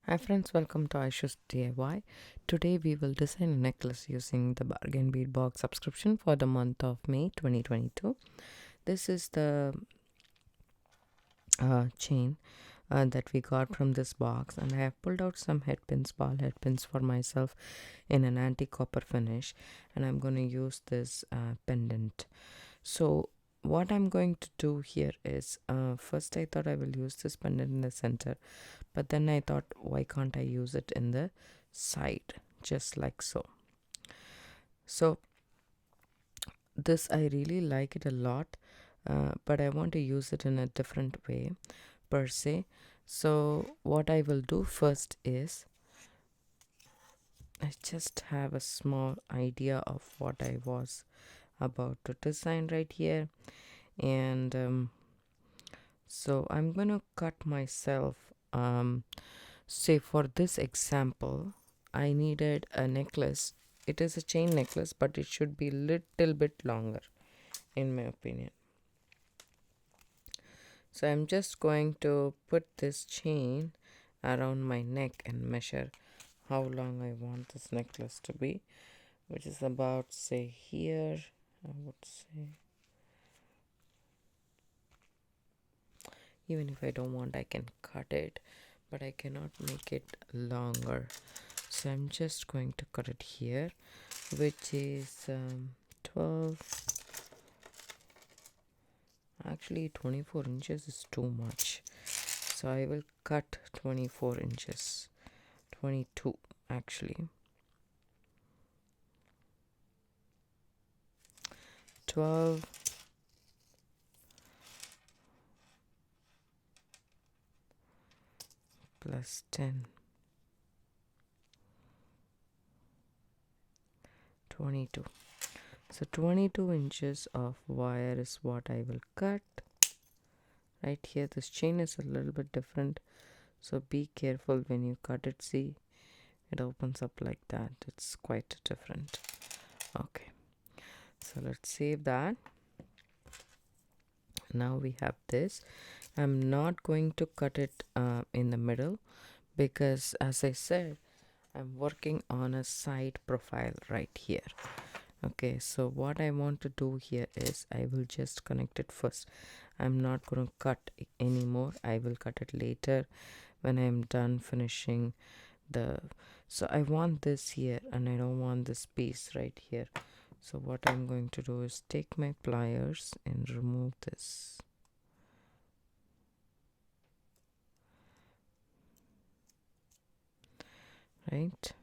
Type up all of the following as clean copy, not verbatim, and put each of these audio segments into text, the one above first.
Hi friends, welcome to Aishu's DIY. Today we will design a necklace using the Bargain Bead box subscription for the month of May 2022. This is the chain that we got from this box, and I have pulled out some head pins, ball head pins for myself in an antique copper finish, and I'm going to use this pendant. So what I'm going to do here is first I thought I will use this pendant in the center, but then I thought, why can't I use it in the side, just like so. So this, I really like it a lot, but I want to use it in a different way per se. So what I will do first is I just have a small idea of what I was about to design right here, and so I'm gonna cut myself. Say for this example, I needed a necklace. It is a chain necklace, but it should be little bit longer in my opinion. So I'm just going to put this chain around my neck and measure how long I want this necklace to be, which is about, say, here, I would say. Even if I don't want, I can cut it, but I cannot make it longer. So I'm just going to cut it here, which is 12. Actually 24 inches is too much, so I will cut 24 inches, 22 actually. 12 plus 10, 22. So 22 inches of wire is what I will cut. Right here, this chain is a little bit different, so be careful when you cut it. See, it opens up like that. It's quite different. Okay, so let's save that. Now we have this. I'm not going to cut it in the middle, because as I said, I'm working on a side profile right here. Okay, so what I want to do here is I will just connect it first. I'm not going to cut anymore. I will cut it later when I'm done finishing the. So I want this here, and I don't want this piece right here. So what I'm going to do is take my pliers and remove this. Right,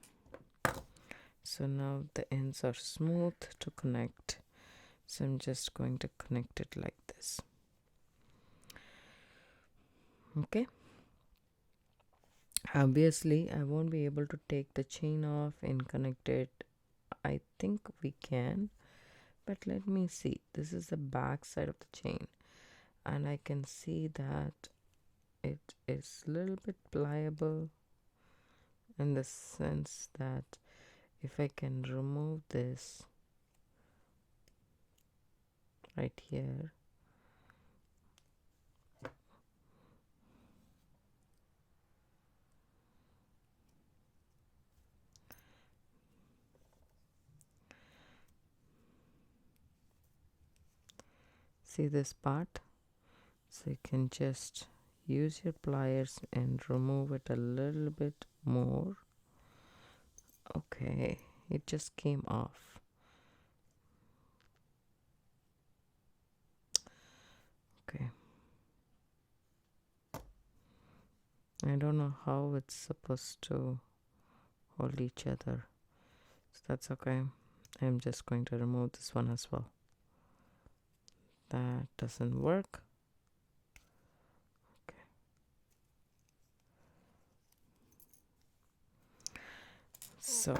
so now the ends are smooth to connect, so I'm just going to connect it like this. Okay, obviously I won't be able to take the chain off and connect it. I think we can, but let me see. This is the back side of the chain, and I can see that it is a little bit pliable, in the sense that if I can remove this right here, see this part, so you can just use your pliers and remove it a little bit more. Okay, it just came off. Okay, I don't know how it's supposed to hold each other, so that's okay. I'm just going to remove this one as well. That doesn't work. Okay, so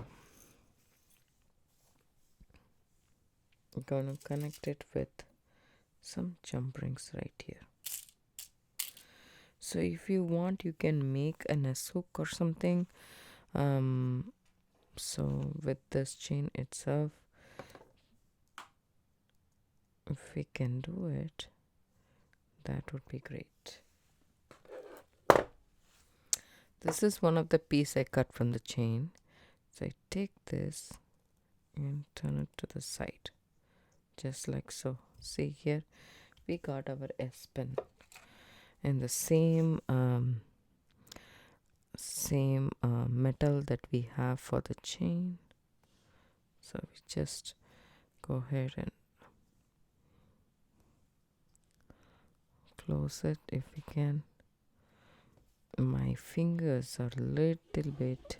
I'm gonna connect it with some jump rings right here. So if you want, you can make a nest hook or something. So with this chain itself, if we can do it, that would be great. This is one of the piece I cut from the chain. So I take this and turn it to the side, just like so. See here, we got our S pin in the same metal that we have for the chain. So we just go ahead and close it if we can. My fingers are a little bit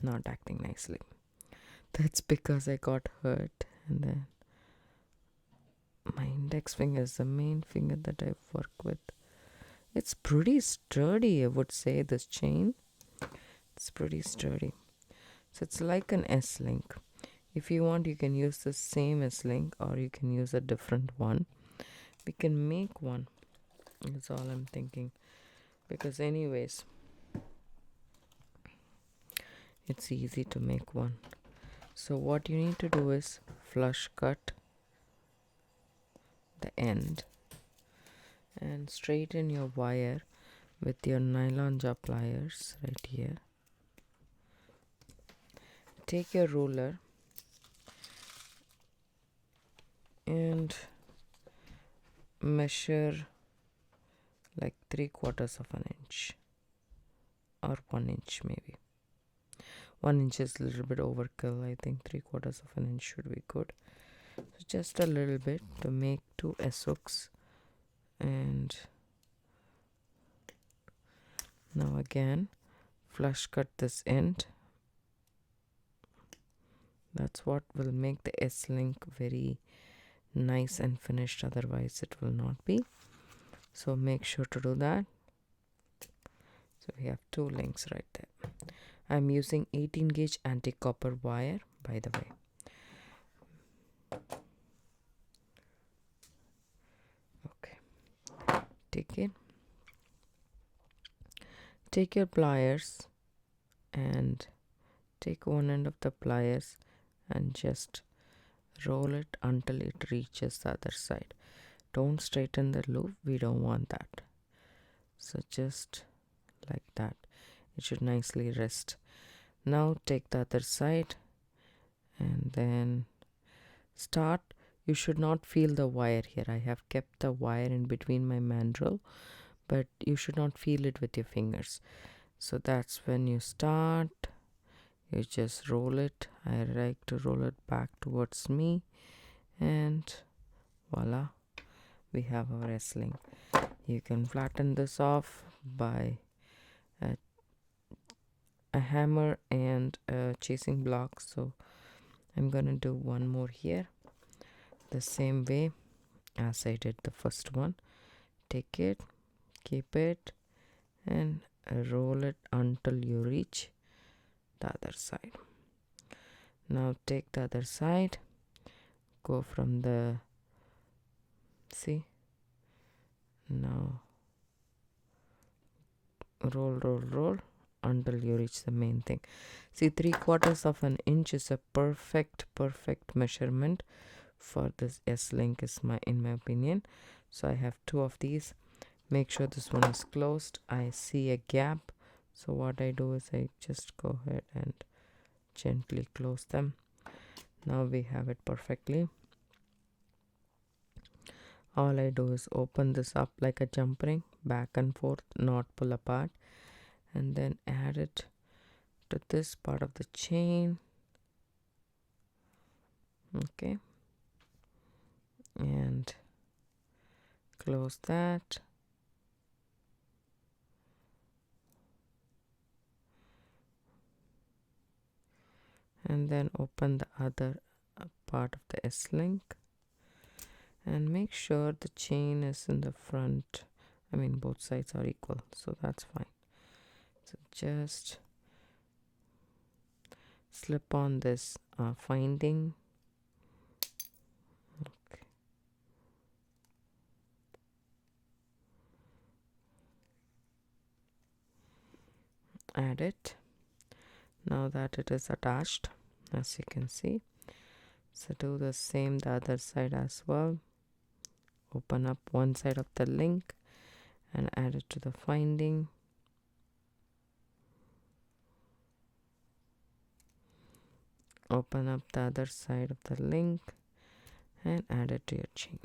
not acting nicely. That's because I got hurt, and then my index finger is the main finger that I work with. It's pretty sturdy, I would say, this chain. It's pretty sturdy. So it's like an S-link. If you want, you can use the same S-link, or you can use a different one. We can make one. That's all I'm thinking. Because anyways, it's easy to make one. So what you need to do is flush cut the end and straighten your wire with your nylon jaw pliers right here. Take your ruler and measure like 3/4 of an inch or 1 inch maybe. 1 inch is a little bit overkill. I think 3/4 of an inch should be good. So just a little bit to make 2 S hooks. And now again flush cut this end. That's what will make the S-link very nice and finished, otherwise it will not be. So make sure to do that. So we have 2 links right there. I'm using 18 gauge anti-copper wire, by the way. Okay, take it. Take your pliers and take one end of the pliers and just roll it until it reaches the other side. Don't straighten the loop, we don't want that. So just like that, it should nicely rest. Now take the other side and then start. You should not feel the wire here. I have kept the wire in between my mandrel, but you should not feel it with your fingers. So that's when you start. You just roll it. I like to roll it back towards me, and voila, we have our S-link. You can flatten this off by a hammer and a chasing block. So I'm gonna do one more here the same way as I did the first one. Take it, keep it, and roll it until you reach the other side. Now take the other side, go from the, see, now roll until you reach the main thing. See, 3/4 of an inch is a perfect measurement for this S-link, in my opinion. So I have 2 of these. Make sure this one is closed. I see a gap, so what I do is I just go ahead and gently close them. Now we have it perfectly. All I do is open this up like a jump ring, back and forth, not pull apart, and then add it to this part of the chain. Okay, and close that. And then open the other part of the S-link and make sure the chain is in the front. I mean, both sides are equal, so that's fine. So just slip on this finding. Okay. Add it. Now that it is attached, as you can see, so do the same the other side as well. Open up one side of the link and add it to the finding. Open up the other side of the link and add it to your chain.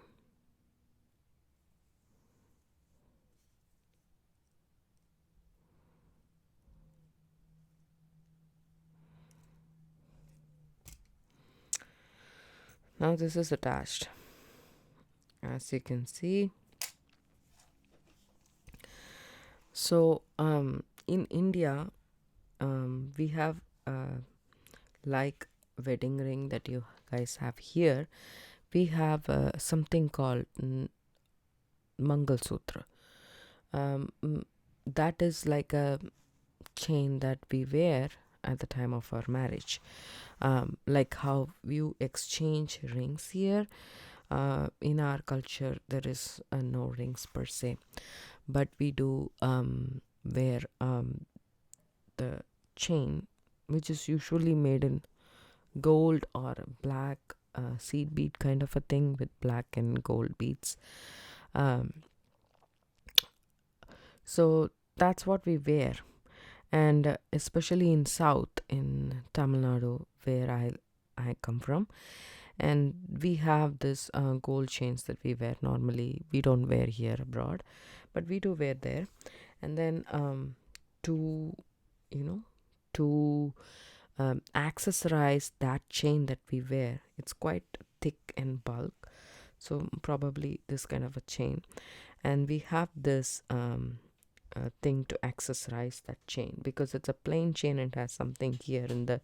Now this is attached. As you can see, so in India, we have like wedding ring that you guys have here, we have something called Mangal Sutra. That is like a chain that we wear at the time of our marriage. Like how you exchange rings here. In our culture, there is no rings per se, but we do wear the chain, which is usually made in gold or black seed bead kind of a thing with black and gold beads. So that's what we wear, and especially in South, in Tamil Nadu, where I come from, and we have this gold chains that we wear. Normally we don't wear here abroad, but we do wear there. And then to accessorize that chain that we wear, it's quite thick and bulk, so probably this kind of a chain, and we have this thing to accessorize that chain, because it's a plain chain and has something here in the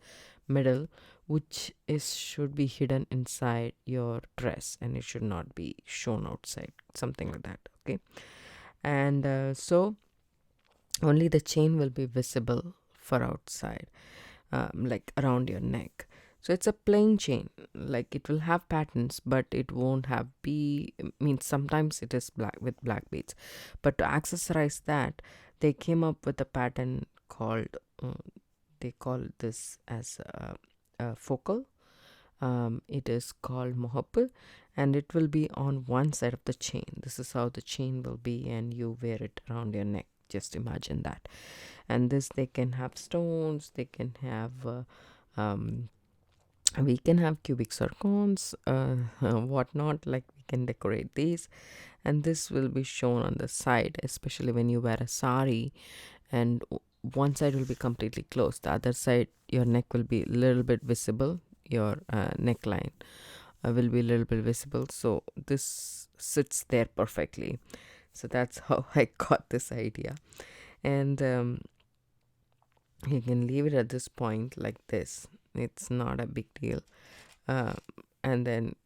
middle which should be hidden inside your dress, and it should not be shown outside, something like that. Okay, and so only the chain will be visible for outside, like around your neck. So it's a plain chain, like it will have patterns, but it won't have means sometimes it is black with black beads. But to accessorize that, they came up with a pattern called they call this as a focal. It is called mohap, and it will be on one side of the chain. This is how the chain will be, and you wear it around your neck. Just imagine that. And this, they can have stones, they can have we can have cubic zircons, whatnot, like we can decorate these, and this will be shown on the side, especially when you wear a sari, and one side will be completely closed, the other side your neck will be a little bit visible, your neckline will be a little bit visible, so this sits there perfectly. So that's how I got this idea. And you can leave it at this point like this, it's not a big deal. And then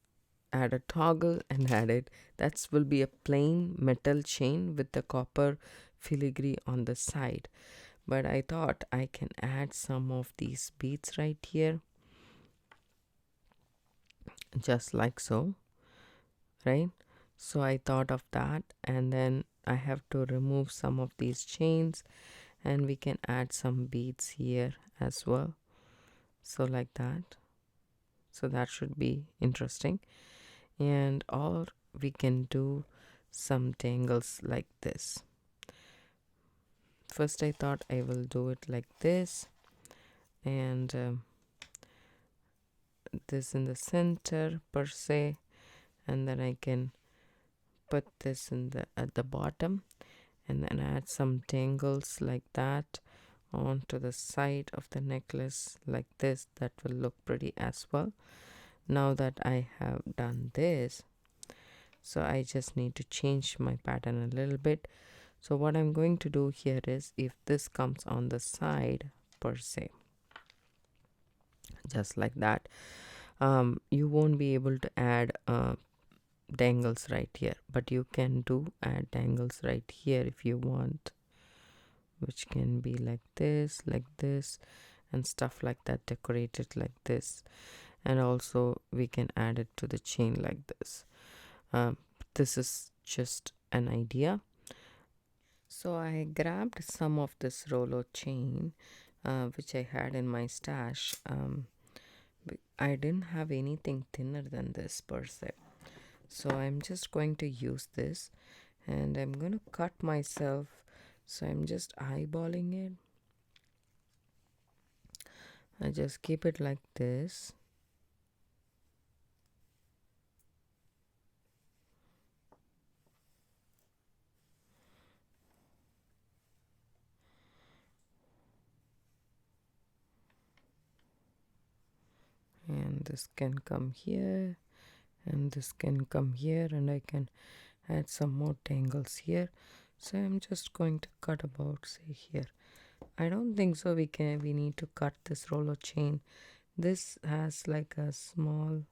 add a toggle and add it. That will be a plain metal chain with the copper filigree on the side, but I thought I can add some of these beads right here, just like so, right? So I thought of that, and then I have to remove some of these chains, and we can add some beads here as well, so like that. So that should be interesting. And or we can do some tangles like this. First I thought I will do it like this, and this in the center per se, and then I can put this in the at the bottom, and then add some tangles like that onto the side of the necklace like this. That will look pretty as well. Now that I have done this, so I just need to change my pattern a little bit. So what I'm going to do here is, if this comes on the side per se, just like that, you won't be able to add dangles right here, but you can add dangles right here if you want, which can be like this, and stuff like that, decorated like this. And also we can add it to the chain like this. This is just an idea. So I grabbed some of this Rolo chain, which I had in my stash. I didn't have anything thinner than this per se, so I'm just going to use this, and I'm gonna cut myself, so I'm just eyeballing it. I just keep it like this. And this can come here, and this can come here, and I can add some more tangles here. So I'm just going to cut about, say, here. I don't think so we need to cut this roller chain. This has like a small,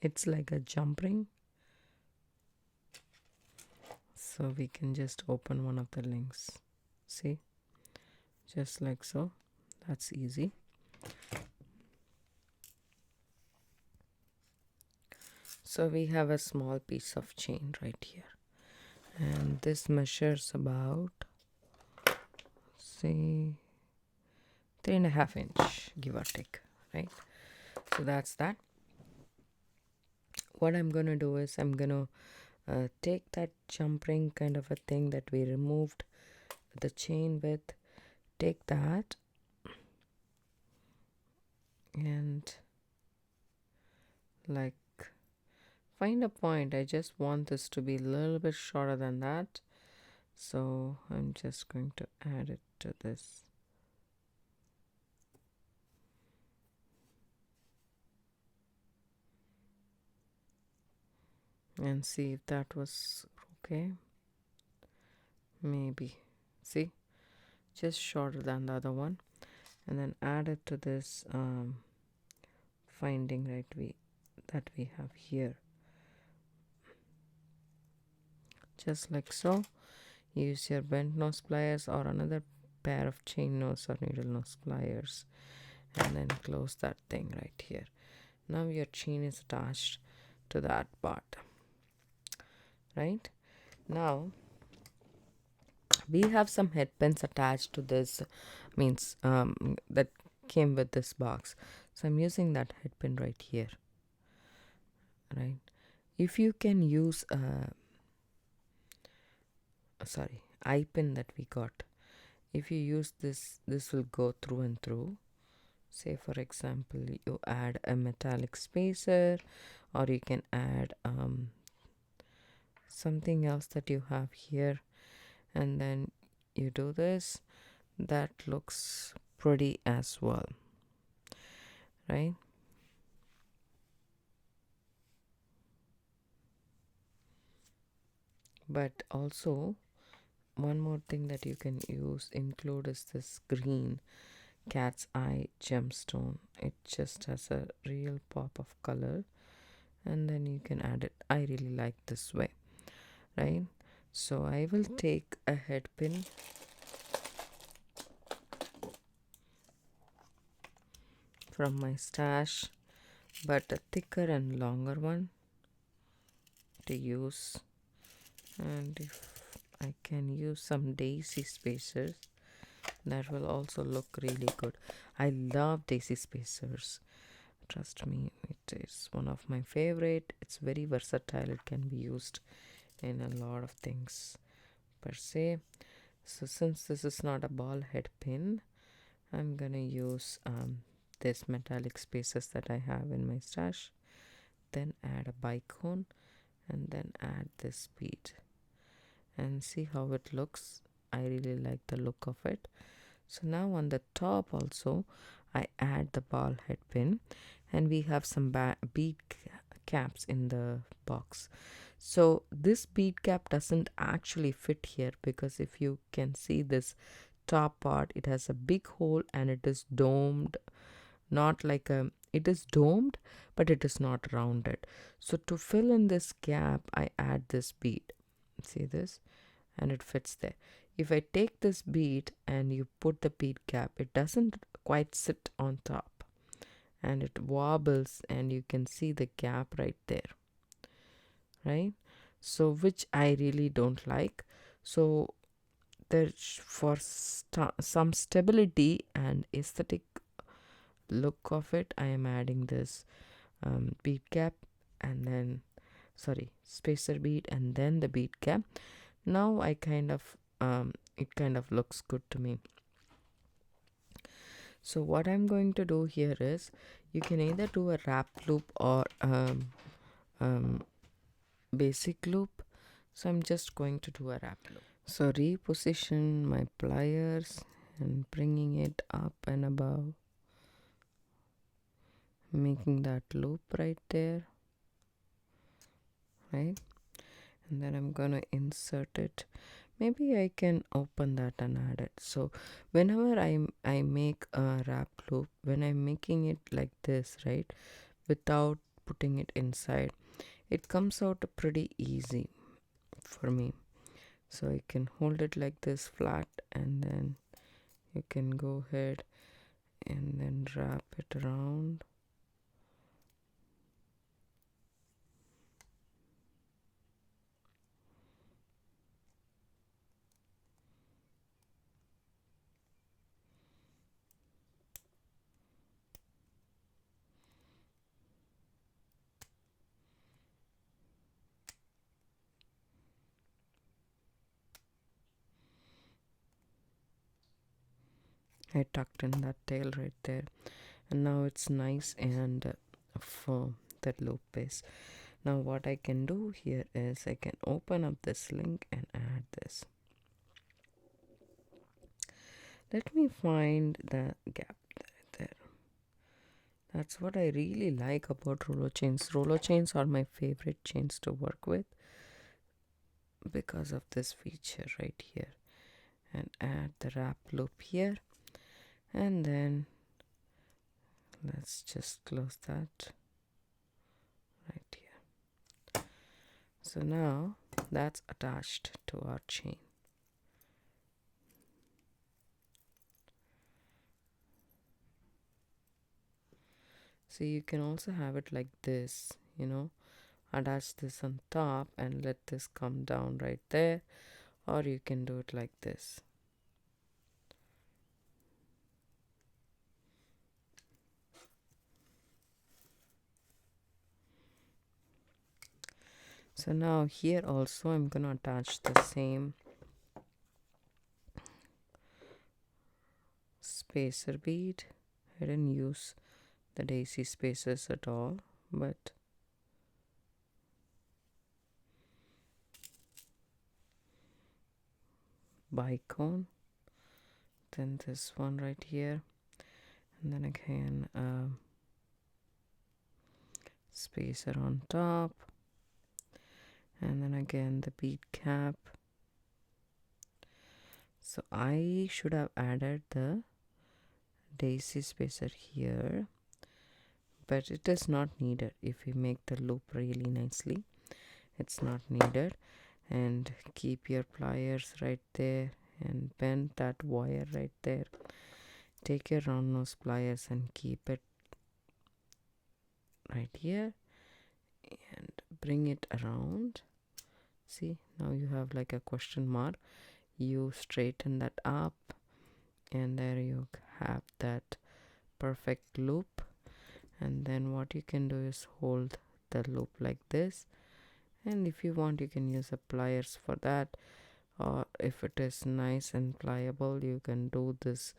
it's like a jump ring, so we can just open one of the links. See, just like so. That's easy. So we have a small piece of chain right here, and this measures about, say, 3.5 inch, give or take, right? So that's that. What I'm gonna do is I'm gonna take that jump ring kind of a thing that we removed the chain with, take that and like find a point. I just want this to be a little bit shorter than that, so I'm just going to add it to this. And see if that was okay. Maybe, see, just shorter than the other one, and then add it to this finding that we have here, just like so. Use your bent nose pliers or another pair of chain nose or needle nose pliers, and then close that thing right here. Now your chain is attached to that part, right? Now we have some head pins attached to this, means that came with this box, so I'm using that head pin right here, right? If you can use eye pin that we got, if you use this will go through and through. Say for example you add a metallic spacer, or you can add something else that you have here, and then you do this. That looks pretty as well, right? But also one more thing that you can include is this green cat's eye gemstone. It just has a real pop of color, and then you can add it. I really like this way, right? So I will take a head pin from my stash, but a thicker and longer one to use, and if I can use some daisy spacers, that will also look really good. I love daisy spacers, trust me, it is one of my favorite. It's very versatile, it can be used in a lot of things per se. So since this is not a ball head pin, I'm gonna use this metallic spacers that I have in my stash, then add a bicone, and then add this bead, and see how it looks. I really like the look of it. So now on the top also I add the ball head pin, and we have some bead caps in the box. So this bead cap doesn't actually fit here, because if you can see this top part, it has a big hole and it is domed, not like a, it is domed but it is not rounded. So to fill in this gap I add this bead, see this, and it fits there. If I take this bead and you put the bead cap, it doesn't quite sit on top and it wobbles, and you can see the gap right there, right? So which I really don't like. So there's for some stability and aesthetic look of it, I am adding this bead cap, and then spacer bead and then the bead cap. Now I kind of it kind of looks good to me. So what I'm going to do here is, you can either do a wrap loop or basic loop. So I'm just going to do a wrap loop. So reposition my pliers and bringing it up and above, making that loop right there, right? And then I'm gonna insert it. Maybe I can open that and add it. So whenever I make a wrap loop, when I'm making it like this, right, without putting it inside, it comes out pretty easy for me. So I can hold it like this flat, and then you can go ahead and then wrap it around. I tucked in that tail right there, and now it's nice and firm, that loop is. Now what I can do here is I can open up this link and add this. Let me find the gap right there. That's what I really like about roller chains. Roller chains are my favorite chains to work with because of this feature right here. And add the wrap loop here, and then let's just close that right here. So now that's attached to our chain. So you can also have it like this, attach this on top and let this come down right there, or you can do it like this. So now here also I'm going to attach the same spacer bead. I didn't use the daisy spacers at all, but bicone, then this one right here, and then again spacer on top, and then again the bead cap. So I should have added the daisy spacer here, but it is not needed. If we make the loop really nicely, it's not needed. And keep your pliers right there and bend that wire right there. Take your round nose pliers and keep it right here and bring it around. See, now you have like a question mark. You straighten that up, and there you have that perfect loop. And then what you can do is hold the loop like this, and if you want you can use a pliers for that, or if it is nice and pliable you can do this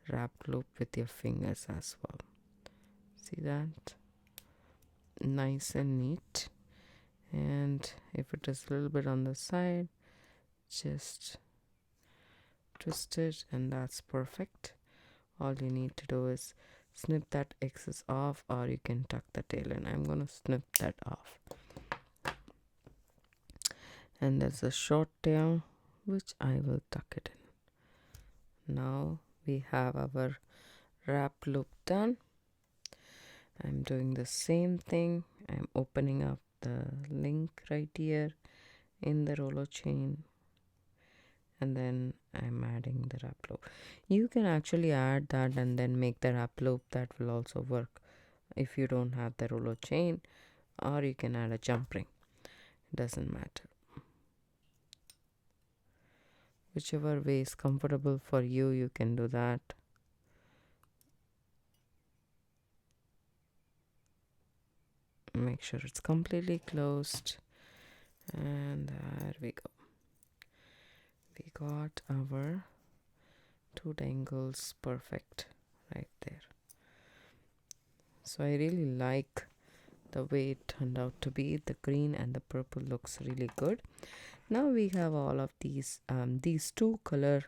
wrap loop with your fingers as well. See that? Nice and neat. And if it is a little bit on the side, just twist it, and that's perfect. All you need to do is snip that excess off, or you can tuck the tail in. I'm going to snip that off. And there's a short tail which I will tuck it in. Now we have our wrap loop done. I'm doing the same thing. I'm opening up the link right here in the roller chain, and then I'm adding the wrap loop. You can actually add that and then make the wrap loop. That will also work if you don't have the roller chain, or you can add a jump ring. It doesn't matter. Whichever way is comfortable for you, you can do that. Make sure it's completely closed, And there we go. We got our 2 dangles perfect right there. So I really like the way it turned out to be. The green and the purple looks really good. Now we have all of these 2 color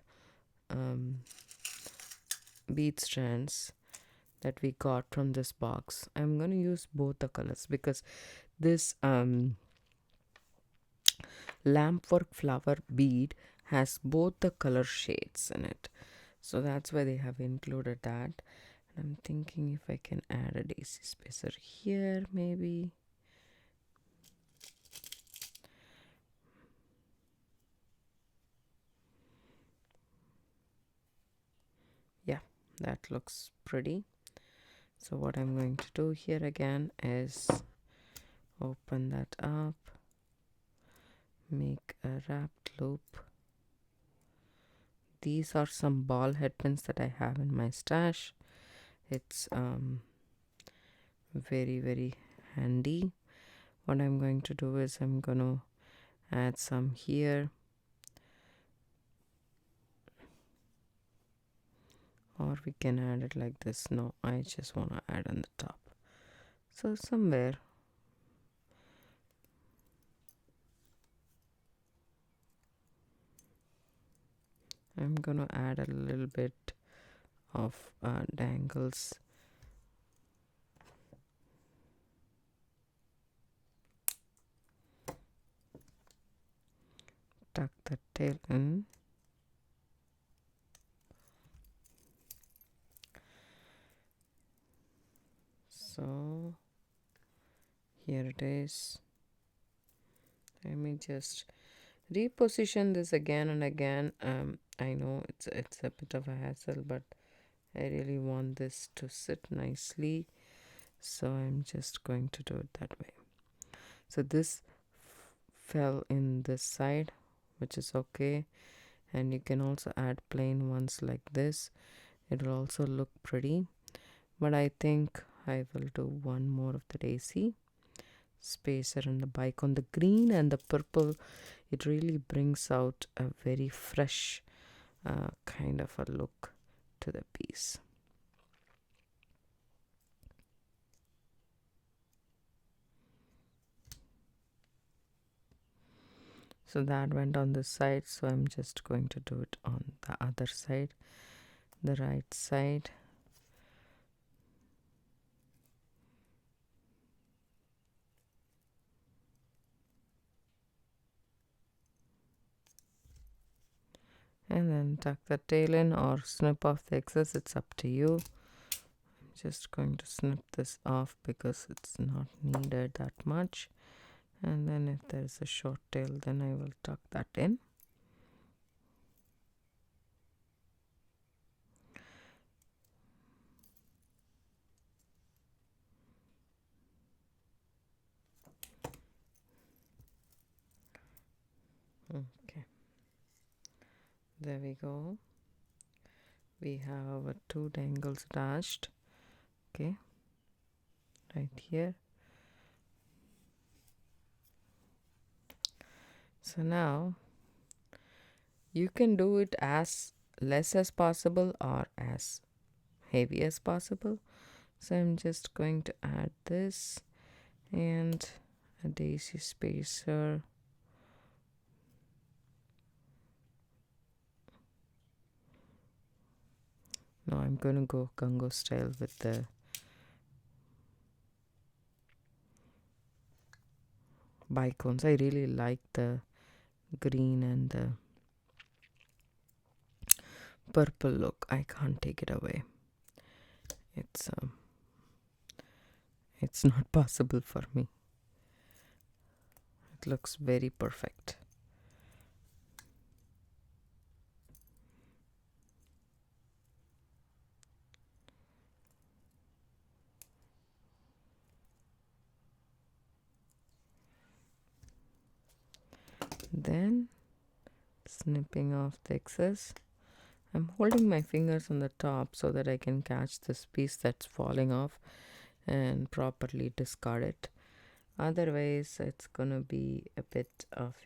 bead strands that we got from this box. I'm going to use both the colors because this lampwork flower bead has both the color shades in it, so that's why they have included that. And I'm thinking if I can add a daisy spacer here, maybe. Yeah, that looks pretty. So what I'm going to do here again is open that up, make a wrapped loop. These are some ball head pins that I have in my stash. It's very, very handy. What I'm going to do is I'm going to add some here, or we can add it like this. No, I just want to add on the top. So somewhere I'm going to add a little bit of dangles. Tuck the tail in. So here it is. Let me just reposition this again and again. I know it's a bit of a hassle, but I really want this to sit nicely, so I'm just going to do it that way. So this fell in this side, which is okay, and you can also add plain ones like this. It will also look pretty, but I think I will do one more of the daisy spacer in the bike on the green and the purple. It really brings out a very fresh kind of a look to the piece. So that went on this side, so I'm just going to do it on the other side, the right side. And then tuck the tail in or snip off the excess, it's up to you. I'm just going to snip this off because it's not needed that much. And then if there's a short tail, then I will tuck that in. Okay, there we go. We have 2 dangles attached. Okay, right here. So now you can do it as less as possible or as heavy as possible. So I'm just going to add this and a daisy spacer. Now I'm going to go Congo style with the bicones. I really like the green and the purple look. I can't take it away. It's not possible for me. It looks very perfect. Then snipping off the excess. I'm holding my fingers on the top so that I can catch this piece that's falling off and properly discard it. Otherwise it's gonna be a bit of,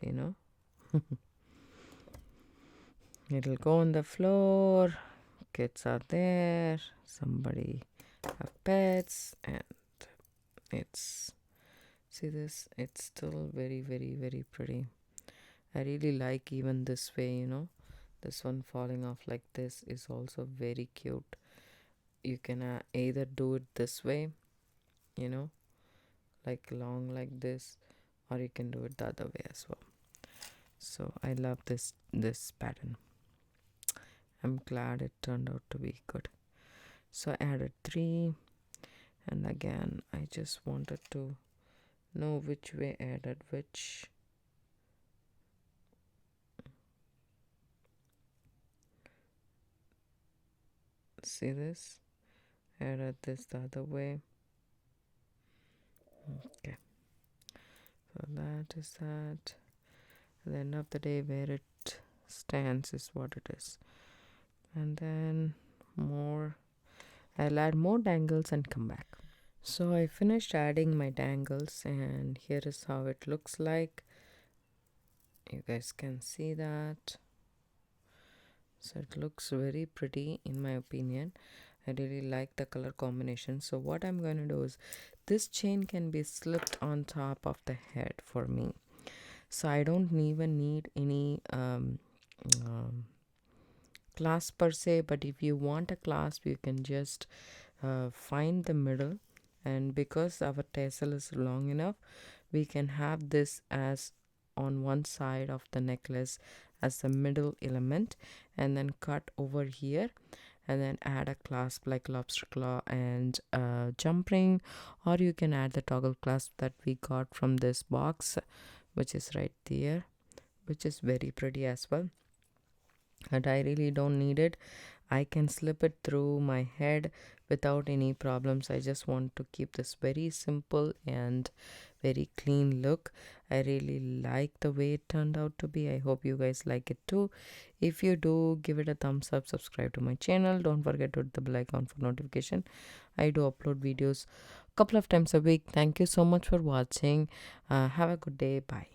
it'll go on the floor, kids are there, somebody have pets, and it's, see this, it's still very, very, very pretty. I really like even this way, this one falling off like this is also very cute. You can either do it this way, like long like this, or you can do it the other way as well. So I love this pattern. I'm glad it turned out to be good. So I added 3, and again I just wanted to know which way I added which. See this? I added this the other way. Okay, so that is that. At the end of the day, where it stands is what it is. And then I'll add more dangles and come back. So I finished adding my dangles, and here is how it looks like. You guys can see that. So it looks very pretty in my opinion. I really like the color combination. So what I'm going to do is, this chain can be slipped on top of the head for me. So I don't even need any clasp per se, but if you want a clasp, you can just find the middle, and because our tassel is long enough, we can have this as on one side of the necklace as the middle element, and then cut over here, and then add a clasp like lobster claw and jump ring, or you can add the toggle clasp that we got from this box, which is right there, which is very pretty as well. But I really don't need it. I can slip it through my head without any problems. I just want to keep this very simple and very clean look. I really like the way it turned out to be. I hope you guys like it too. If you do, give it a thumbs up, subscribe to my channel. Don't forget to hit the bell icon for notification. I do upload videos a couple of times a week. Thank you so much for watching. Have a good day. Bye.